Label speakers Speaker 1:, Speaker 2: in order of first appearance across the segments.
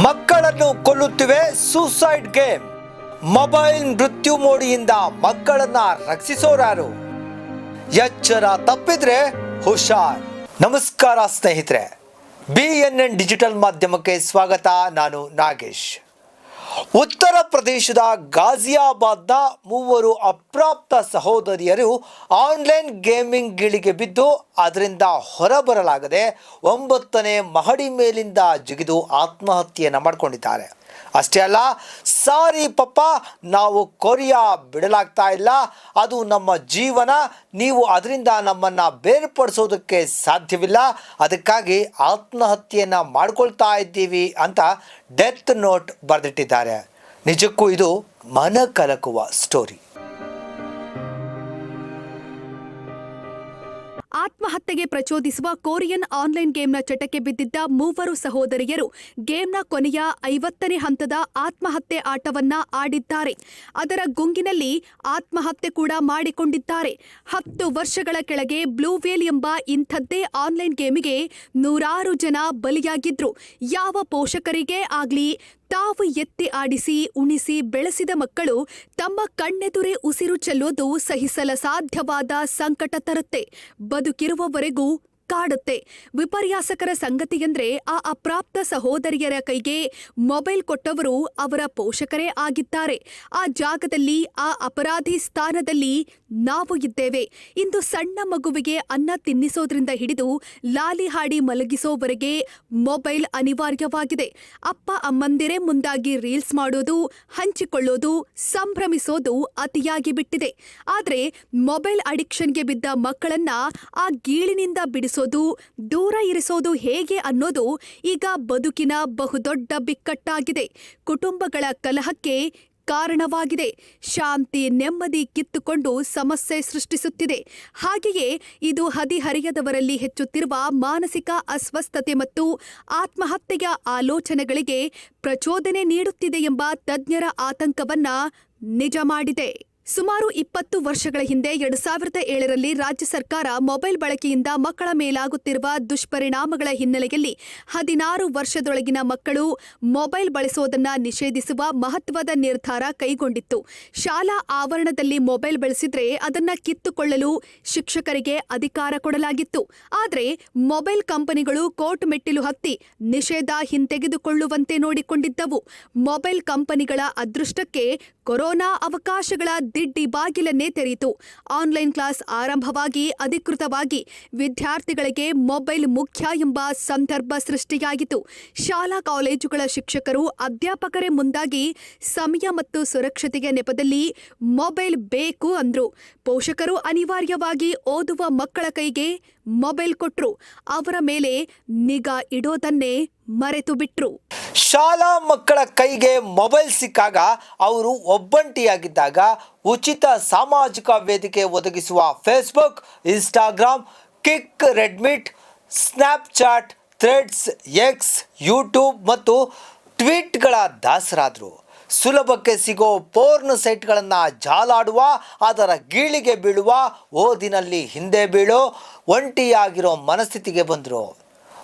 Speaker 1: ಮಕ್ಕಳನ್ನು ಕೊಲ್ಲುತ್ತಿವೆ suicide game. Mobile ಮೃತ್ಯು ಮೋಡಿಯಿಂದ ಮಕ್ಕಳನ್ನ ರಕ್ಷಿಸೋರಾರು? ಎಚ್ಚರ ತಪ್ಪಿದ್ರೆ ಹುಷಾರ್. ನಮಸ್ಕಾರ ಸ್ನೇಹಿತರೆ, BNN ಡಿಜಿಟಲ್ ಮಾಧ್ಯಮಕ್ಕೆ ಸ್ವಾಗತ. ನಾನು ನಾಗೇಶ್. ಉತ್ತರ ಪ್ರದೇಶದ ಗಾಜಿಯಾಬಾದ್ನ ಮೂವರು ಅಪ್ರಾಪ್ತ ಸಹೋದರಿಯರು ಆನ್ಲೈನ್ ಗೇಮಿಂಗ್ ಗೀಳಿಗೆ ಬಿದ್ದು ಅದರಿಂದ ಹೊರಬರಲಾಗದೆ 9ನೇ ಮಹಡಿ ಮೇಲಿಂದ ಜಿಗಿದು ಆತ್ಮಹತ್ಯೆಯನ್ನು ಮಾಡಿಕೊಂಡಿದ್ದಾರೆ. ಅಷ್ಟೇ ಅಲ್ಲ, ಸಾರಿ ಪಪ್ಪ, ನಾವು ಕೊರಿಯಾ ಬಿಡಲಾಗ್ತಾ ಇಲ್ಲ, ಅದು ನಮ್ಮ ಜೀವನ, ನೀವು ಅದರಿಂದ ನಮ್ಮನ್ನು ಬೇರ್ಪಡಿಸೋದಕ್ಕೆ ಸಾಧ್ಯವಿಲ್ಲ, ಅದಕ್ಕಾಗಿ ಆತ್ಮಹತ್ಯೆಯನ್ನು ಮಾಡ್ಕೊಳ್ತಾ ಇದ್ದೀವಿ ಅಂತ ಡೆತ್ ನೋಟ್ ಬರೆದಿಟ್ಟಿದ್ದಾರೆ. ನಿಜಕ್ಕೂ ಇದು ಮನ ಕಲಕುವ ಸ್ಟೋರಿ.
Speaker 2: ಆತ್ಮಹತ್ಯೆಗೆ ಪ್ರಚೋದಿಸುವ ಕೊರಿಯನ್ ಆನ್ಲೈನ್ ಗೇಮ್ನ ಚಟಕ್ಕೆ ಬಿದ್ದಿದ್ದ ಮೂವರು ಸಹೋದರಿಯರು ಗೇಮ್ನ ಕೊನೆಯ 50ನೇ ಹಂತದ ಆತ್ಮಹತ್ಯೆ ಆಟವನ್ನ ಆಡಿದ್ದಾರೆ. ಅದರ ಗುಂಗಿನಲ್ಲಿ ಆತ್ಮಹತ್ಯೆ ಕೂಡ ಮಾಡಿಕೊಂಡಿದ್ದಾರೆ. 10 ವರ್ಷಗಳ ಕೆಳಗೆ ಬ್ಲೂ ವೇಲ್ ಎಂಬ ಇಂಥದ್ದೇ ಆನ್ಲೈನ್ ಗೇಮಿಗೆ ನೂರಾರು ಜನ ಬಲಿಯಾಗಿದ್ರು. ಯಾವ ಪೋಷಕರಿಗೆ ಆಗ್ಲಿ ತಾವು ಎತ್ತಿ ಆಡಿಸಿ ಉಣಿಸಿ ಬೆಳೆಸಿದ ಮಕ್ಕಳು ತಮ್ಮ ಕಣ್ಣೆದುರೇ ಉಸಿರು ಚೆಲ್ಲೋದು ಸಹಿಸಲ ಸಾಧ್ಯವಾದ ಸಂಕಟ ತರುತ್ತೆ, ಬದುಕಿರುವವರೆಗೂ ಕಾಡುತ್ತೆ. ವಿಪರ್ಯಾಸಕರ ಸಂಗತಿಯೆಂದ್ರೆ ಆ ಅಪ್ರಾಪ್ತ ಸಹೋದರಿಯರ ಕೈಗೆ ಮೊಬೈಲ್ ಕೊಟ್ಟವರು ಅವರ ಪೋಷಕರೇ ಆಗಿದ್ದಾರೆ. ಆ ಜಾಗದಲ್ಲಿ, ಆ ಅಪರಾಧಿ ಸ್ಥಾನದಲ್ಲಿ ನಾವು ಇದ್ದೇವೆ. ಇಂದು ಸಣ್ಣ ಮಗುವಿಗೆ ಅನ್ನ ತಿನ್ನಿಸೋದ್ರಿಂದ ಹಿಡಿದು ಲಾಲಿ ಹಾಡಿ ಮಲಗಿಸೋವರೆಗೆ ಮೊಬೈಲ್ ಅನಿವಾರ್ಯವಾಗಿದೆ. ಅಪ್ಪ ಅಮ್ಮಂದಿರೇ ಮುಂದಾಗಿ ರೀಲ್ಸ್ ಮಾಡೋದು, ಹಂಚಿಕೊಳ್ಳೋದು, ಸಂಭ್ರಮಿಸೋದು ಅತಿಯಾಗಿ ಬಿಟ್ಟಿದೆ. ಆದ್ರೆ ಮೊಬೈಲ್ ಅಡಿಕ್ಷನ್ಗೆ ಬಿದ್ದ ಮಕ್ಕಳನ್ನ ಆ ಗೀಳಿನಿಂದ ಬಿಡಿಸೋದು, ದೂರ ಇರಿಸೋದು ಹೇಗೆ ಅನ್ನೋದು ಈಗ ಬದುಕಿನ ಬಹುದೊಡ್ಡ ಬಿಕ್ಕಟ್ಟಾಗಿದೆ. ಕುಟುಂಬಗಳ ಕಲಹಕ್ಕೆ ಕಾರಣವಾಗಿದೆ. ಶಾಂತಿ ನೆಮ್ಮದಿ ಕಿತ್ತುಕೊಂಡು ಸಮಸ್ಯೆ ಸೃಷ್ಟಿಸುತ್ತಿದೆ. ಹಾಗೆಯೇ ಇದು ಹದಿಹರೆಯದವರಲ್ಲಿ ಹೆಚ್ಚುತ್ತಿರುವ ಮಾನಸಿಕ ಅಸ್ವಸ್ಥತೆ ಮತ್ತು ಆತ್ಮಹತ್ಯೆಯ ಆಲೋಚನೆಗಳಿಗೆ ಪ್ರಚೋದನೆ ನೀಡುತ್ತಿದೆ ಎಂಬ ತಜ್ಞರ ಆತಂಕವನ್ನ ನಿಜ ಮಾಡಿದೆ. ಸುಮಾರು 20 ವರ್ಷಗಳ ಹಿಂದೆ 2007ರಲ್ಲಿ ರಾಜ್ಯ ಸರ್ಕಾರ ಮೊಬೈಲ್ ಬಳಕೆಯಿಂದ ಮಕ್ಕಳ ಮೇಲಾಗುತ್ತಿರುವ ದುಷ್ಪರಿಣಾಮಗಳ ಹಿನ್ನೆಲೆಯಲ್ಲಿ 16 ವರ್ಷದೊಳಗಿನ ಮಕ್ಕಳು ಮೊಬೈಲ್ ಬಳಸೋದನ್ನ ನಿಷೇಧಿಸುವ ಮಹತ್ವದ ನಿರ್ಧಾರ ಕೈಗೊಂಡಿತ್ತು. ಶಾಲಾ ಆವರಣದಲ್ಲಿ ಮೊಬೈಲ್ ಬಳಸಿದ್ರೆ ಅದನ್ನ ಕಿತ್ತುಕೊಳ್ಳಲು ಶಿಕ್ಷಕರಿಗೆ ಅಧಿಕಾರ ಕೊಡಲಾಗಿತ್ತು. ಆದರೆ ಮೊಬೈಲ್ ಕಂಪನಿಗಳು ಕೋರ್ಟ್ ಮೆಟ್ಟಿಲು ಹತ್ತಿ ನಿಷೇಧ ಹಿಂತೆಗೆದುಕೊಳ್ಳುವಂತೆ ನೋಡಿಕೊಂಡಿದ್ದವು. ಮೊಬೈಲ್ ಕಂಪನಿಗಳ ಅದೃಷ್ಟಕ್ಕೆ ಕೊರೋನಾ ಅವಕಾಶಗಳ ದಿಡ್ಡಿ ಬಾಗಿಲನ್ನೇ ತೆರೆಯಿತು. ಆನ್ಲೈನ್ ಕ್ಲಾಸ್ ಆರಂಭವಾಗಿ ಅಧಿಕೃತವಾಗಿ ವಿದ್ಯಾರ್ಥಿಗಳಿಗೆ ಮೊಬೈಲ್ ಮುಖ್ಯ ಎಂಬ ಸಂದರ್ಭ ಸೃಷ್ಟಿಯಾಯಿತು. ಶಾಲಾ ಕಾಲೇಜುಗಳ ಶಿಕ್ಷಕರು ಅಧ್ಯಾಪಕರೇ ಮುಂದಾಗಿ ಸಮಯ ಮತ್ತು ಸುರಕ್ಷತೆಯ ನೆಪದಲ್ಲಿ ಮೊಬೈಲ್ ಬೇಕು ಅಂದ್ರು. ಪೋಷಕರು ಅನಿವಾರ್ಯವಾಗಿ ಓದುವ ಮಕ್ಕಳ ಕೈಗೆ ಮೊಬೈಲ್ ಕೊಟ್ರು. ಅವರ ಮೇಲೆ ನಿಗಾ ಇಡೋದನ್ನೇ ಮರೆತು ಬಿಟ್ರು.
Speaker 1: ಶಾಲಾ ಮಕ್ಕಳ ಕೈಗೆ ಮೊಬೈಲ್ ಸಿಕ್ಕಾಗ ಅವರು ಒಬ್ಬಂಟಿಯಾಗಿದ್ದಾಗ ಉಚಿತ ಸಾಮಾಜಿಕ ವೇದಿಕೆ ಒದಗಿಸುವ Facebook, Instagram, Kik, Reddit, Snapchat, Threads, X, YouTube ಮತ್ತು ಟ್ವೀಟ್ಗಳ ದಾಸರಾದರು. ಸುಲಭಕ್ಕೆ ಸಿಗೋ ಪೋರ್ನ್ ಸೈಟ್ಗಳನ್ನು ಜಾಲಾಡುವ, ಅದರ ಗೀಳಿಗೆ ಬೀಳುವ, ಓದಿನಲ್ಲಿ ಹಿಂದೆ ಬೀಳೋ, ಒಂಟಿಯಾಗಿರೋ ಮನಸ್ಥಿತಿಗೆ ಬಂದರು.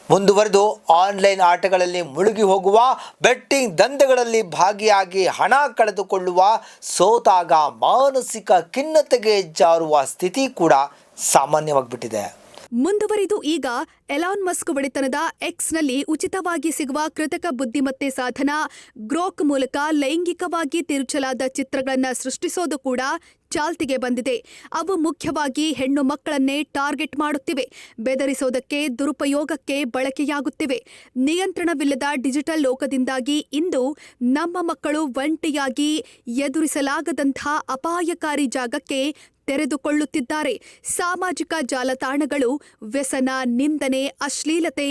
Speaker 1: ಮುಂದುವರೆದು ಆನ್ಲೈನ್ ಆಟಗಳಲ್ಲಿ ಮುಳುಗಿ ಹೋಗುವ, ಬೆಟ್ಟಿಂಗ್ ದಂಧೆಗಳಲ್ಲಿ ಭಾಗಿಯಾಗಿ ಹಣ ಕಳೆದುಕೊಳ್ಳುವ, ಸೋತಾಗ ಮಾನಸಿಕ ಖಿನ್ನತೆಗೆ ಜಾರುವ ಸ್ಥಿತಿ ಕೂಡ ಸಾಮಾನ್ಯವಾಗಿಬಿಟ್ಟಿದೆ.
Speaker 2: ಮುಂದುವರಿದು ಈಗ ಎಲಾನ್ ಮಸ್ಕ್ ಒಡೆತನದ ಎಕ್ಸ್ನಲ್ಲಿ ಉಚಿತವಾಗಿ ಸಿಗುವ ಕೃತಕ ಬುದ್ಧಿಮತ್ತೆ ಸಾಧನ ಗ್ರೋಕ್ ಮೂಲಕ ಲೈಂಗಿಕವಾಗಿ ತಿರುಚಲಾದ ಚಿತ್ರಗಳನ್ನು ಸೃಷ್ಟಿಸೋದು ಕೂಡ ಚಾಲ್ತಿಗೆ ಬಂದಿದೆ. ಅವು ಮುಖ್ಯವಾಗಿ ಹೆಣ್ಣು ಮಕ್ಕಳನ್ನೇ ಟಾರ್ಗೆಟ್ ಮಾಡುತ್ತಿವೆ, ಬೆದರಿಸೋದಕ್ಕೆ, ದುರುಪಯೋಗಕ್ಕೆ ಬಳಕೆಯಾಗುತ್ತಿವೆ. ನಿಯಂತ್ರಣವಿಲ್ಲದ ಡಿಜಿಟಲ್ ಲೋಕದಿಂದಾಗಿ ಇಂದು ನಮ್ಮ ಮಕ್ಕಳು ಒಂಟಿಯಾಗಿ ಎದುರಿಸಲಾಗದಂಥ ಅಪಾಯಕಾರಿ ಜಾಗಕ್ಕೆ ತೆರೆದುಕೊಳ್ಳುತ್ತಿದ್ದಾರೆ. ಸಾಮಾಜಿಕ ಜಾಲತಾಣಗಳು ವ್ಯಸನ, ನಿಂದನೆ, ಅಶ್ಲೀಲತೆ,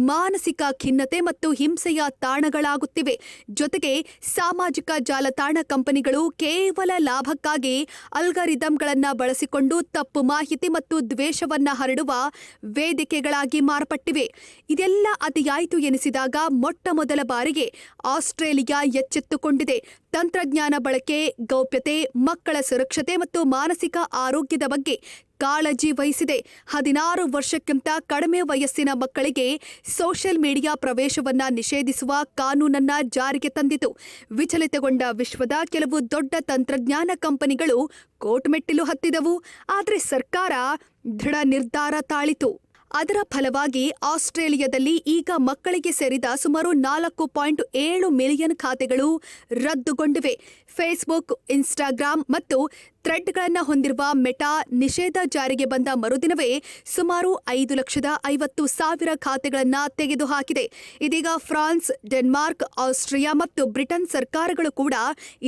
Speaker 2: ಮಾನಸಿಕ ಖಿನ್ನತೆ ಮತ್ತು ಹಿಂಸೆಯ ತಾಣಗಳಾಗುತ್ತಿವೆ. ಜೊತೆಗೆ ಸಾಮಾಜಿಕ ಜಾಲತಾಣ ಕಂಪನಿಗಳು ಕೇವಲ ಲಾಭಕ್ಕಾಗಿ ಅಲ್ಗಾರಿದಮ್ಗಳನ್ನು ಬಳಸಿಕೊಂಡು ತಪ್ಪು ಮಾಹಿತಿ ಮತ್ತು ದ್ವೇಷವನ್ನ ಹರಡುವ ವೇದಿಕೆಗಳಾಗಿ ಮಾರ್ಪಟ್ಟಿವೆ. ಇದೆಲ್ಲ ಅತಿಯಾಯಿತು ಎನಿಸಿದಾಗ ಮೊಟ್ಟ ಮೊದಲ ಬಾರಿಗೆ ಆಸ್ಟ್ರೇಲಿಯಾ ಎಚ್ಚೆತ್ತುಕೊಂಡಿದೆ. ತಂತ್ರಜ್ಞಾನ ಬಳಕೆ, ಗೌಪ್ಯತೆ, ಮಕ್ಕಳ ಸುರಕ್ಷತೆ ಮತ್ತು ಮಾನಸಿಕ ಆರೋಗ್ಯದ ಬಗ್ಗೆ ಕಾಳಜಿ ವಹಿಸಿದೆ. 16 ವರ್ಷಕ್ಕಿಂತ ಕಡಿಮೆ ವಯಸ್ಸಿನ ಮಕ್ಕಳಿಗೆ ಸೋಷಿಯಲ್ ಮೀಡಿಯಾ ಪ್ರವೇಶವನ್ನ ನಿಷೇಧಿಸುವ ಕಾನೂನನ್ನ ಜಾರಿಗೆ ತಂದಿತು. ವಿಚಲಿತಗೊಂಡ ವಿಶ್ವದ ಕೆಲವು ದೊಡ್ಡ ತಂತ್ರಜ್ಞಾನ ಕಂಪನಿಗಳು ಕೋರ್ಟ್ ಮೆಟ್ಟಿಲು ಹತ್ತಿದವು. ಆದರೆ ಸರ್ಕಾರ ದೃಢ ನಿರ್ಧಾರ ತಾಳಿತು. ಅದರ ಫಲವಾಗಿ ಆಸ್ಟ್ರೇಲಿಯಾದಲ್ಲಿ ಈಗ ಮಕ್ಕಳಿಗೆ ಸೇರಿದ ಸುಮಾರು 4.7 ಮಿಲಿಯನ್ ಖಾತೆಗಳು ರದ್ದುಗೊಂಡಿವೆ. ಫೇಸ್ಬುಕ್, ಇನ್ಸ್ಟಾಗ್ರಾಂ ಮತ್ತು ಥ್ರೆಡ್ಗಳನ್ನು ಹೊಂದಿರುವ ಮೆಟಾ ನಿಷೇಧ ಜಾರಿಗೆ ಬಂದ ಮರುದಿನವೇ ಸುಮಾರು 5,50,000 ಖಾತೆಗಳನ್ನು ತೆಗೆದುಹಾಕಿದೆ. ಇದೀಗ ಫ್ರಾನ್ಸ್, ಡೆನ್ಮಾರ್ಕ್, ಆಸ್ಟ್ರಿಯಾ ಮತ್ತು ಬ್ರಿಟನ್ ಸರ್ಕಾರಗಳು ಕೂಡ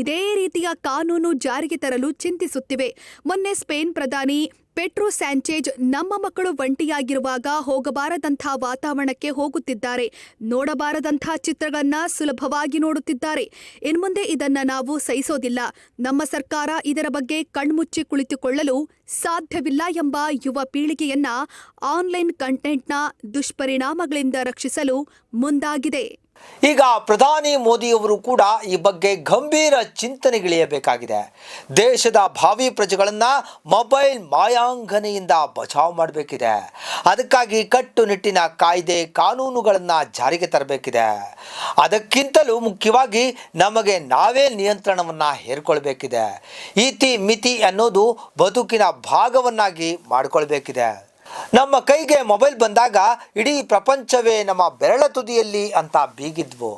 Speaker 2: ಇದೇ ರೀತಿಯ ಕಾನೂನು ಜಾರಿಗೆ ತರಲು ಚಿಂತಿಸುತ್ತಿವೆ. ಮೊನ್ನೆ ಸ್ಪೇನ್ ಪ್ರಧಾನಿ ಪೆಡ್ರೋ ಸ್ಯಾಂಚೇಜ್ ನಮ್ಮ ಮಕ್ಕಳು ಒಂಟಿಯಾಗಿರುವಾಗ ಹೋಗಬಾರದಂಥ ವಾತಾವರಣಕ್ಕೆ ಹೋಗುತ್ತಿದ್ದಾರೆ, ನೋಡಬಾರದಂಥ ಚಿತ್ರಗಳನ್ನ ಸುಲಭವಾಗಿ ನೋಡುತ್ತಿದ್ದಾರೆ. ಇನ್ಮುಂದೆ ಇದನ್ನ ನಾವು ಸಹಿಸೋದಿಲ್ಲ. ನಮ್ಮ ಸರ್ಕಾರ ಇದರ ಬಗ್ಗೆ ಕಣ್ಮುಚ್ಚಿ ಕುಳಿತುಕೊಳ್ಳಲು ಸಾಧ್ಯವಿಲ್ಲ ಎಂಬ ಯುವ ಪೀಳಿಗೆಯನ್ನ ಆನ್ಲೈನ್ ಕಂಟೆಂಟ್ನ ದುಷ್ಪರಿಣಾಮಗಳಿಂದ ರಕ್ಷಿಸಲು ಮುಂದಾಗಿದೆ.
Speaker 1: ಈಗ ಪ್ರಧಾನಿ ಮೋದಿಯವರು ಕೂಡ ಈ ಬಗ್ಗೆ ಗಂಭೀರ ಚಿಂತನೆಗಿಳಿಯಬೇಕಾಗಿದೆ. ದೇಶದ ಭಾವಿ ಪ್ರಜೆಗಳನ್ನು ಮೊಬೈಲ್ ಮಾಯಾಂಗನೆಯಿಂದ ಬಚಾವ್ ಮಾಡಬೇಕಿದೆ. ಅದಕ್ಕಾಗಿ ಕಟ್ಟುನಿಟ್ಟಿನ ಕಾಯ್ದೆ ಕಾನೂನುಗಳನ್ನು ಜಾರಿಗೆ ತರಬೇಕಿದೆ. ಅದಕ್ಕಿಂತಲೂ ಮುಖ್ಯವಾಗಿ ನಮಗೆ ನಾವೇ ನಿಯಂತ್ರಣವನ್ನು ಹೇರ್ಕೊಳ್ಬೇಕಿದೆ. ಇತಿ ಮಿತಿ ಅನ್ನೋದು ಬದುಕಿನ ಭಾಗವನ್ನಾಗಿ ಮಾಡಿಕೊಳ್ಬೇಕಿದೆ. ನಮ್ಮ ಕೈಗೆ ಮೊಬೈಲ್ ಬಂದಾಗ ಇಡೀ ಪ್ರಪಂಚವೇ ನಮ್ಮ ಬೆರಳ ತುದಿಯಲ್ಲಿ ಅಂತ ಬೀಗಿದ್ವು.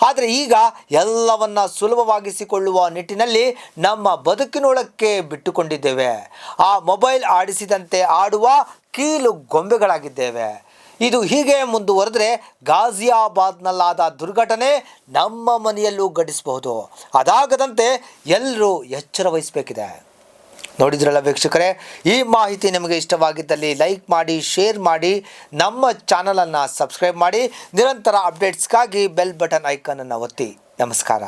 Speaker 1: ಆದರೆ ಈಗ ಎಲ್ಲವನ್ನ ಸುಲಭವಾಗಿಸಿಕೊಳ್ಳುವ ನಿಟ್ಟಿನಲ್ಲಿ ನಮ್ಮ ಬದುಕಿನೊಳಕ್ಕೆ ಬಿಟ್ಟುಕೊಂಡಿದ್ದೇವೆ. ಆ ಮೊಬೈಲ್ ಆಡಿಸಿದಂತೆ ಆಡುವ ಕೀಲು ಗೊಂಬೆಗಳಾಗಿದ್ದೇವೆ. ಇದು ಹೀಗೆ ಮುಂದುವರೆದರೆ ಗಾಜಿಯಾಬಾದ್ನಲ್ಲಾದ ದುರ್ಘಟನೆ ನಮ್ಮ ಮನೆಯಲ್ಲೂ ಘಟಿಸಬಹುದು. ಅದಾಗದಂತೆ ಎಲ್ಲರೂ ಎಚ್ಚರ ವಹಿಸಬೇಕಿದೆ. ನೋಡಿದ್ರಲ್ಲ ವೀಕ್ಷಕರೇ, ಈ ಮಾಹಿತಿ ನಿಮಗೆ ಇಷ್ಟವಾಗಿದ್ದಲ್ಲಿ ಲೈಕ್ ಮಾಡಿ, ಶೇರ್ ಮಾಡಿ, ನಮ್ಮ ಚಾನಲನ್ನು ಸಬ್ಸ್ಕ್ರೈಬ್ ಮಾಡಿ. ನಿರಂತರ ಅಪ್ಡೇಟ್ಸ್ಗಾಗಿ ಬೆಲ್ ಬಟನ್ ಐಕಾನನ್ನು ಒತ್ತಿ. ನಮಸ್ಕಾರ.